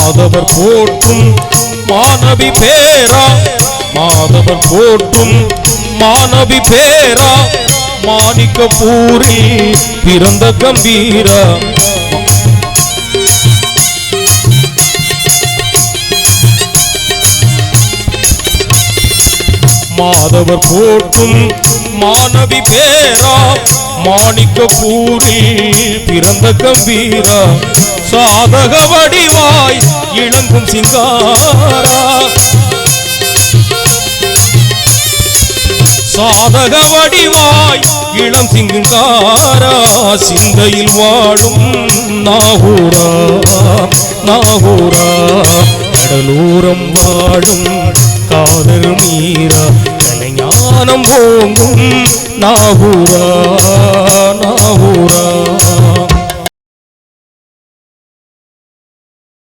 மாதவர் போற்றும் மாணவி பேரா, மாதவர் போற்றும் மாணவி பேரா, மாணிக்கப்பூரில் பிறந்த கம்பீரா. மாதவர் போற்றும் மாணவி பேரா, மாணிக்கப்பூரில் பிறந்த கம்பீரா. சாதக வடிவாய் இளங்கும் சிங்காரா, சாதக வடிவாய் இளம் சிங்காரா. சிந்தையில் வாழும் நாகூரா, நாகூரா. கடலூரம் வாழும் காதல் மீரா, கலைஞானம் ஓங்கும் நாகூரா, நாகூரா.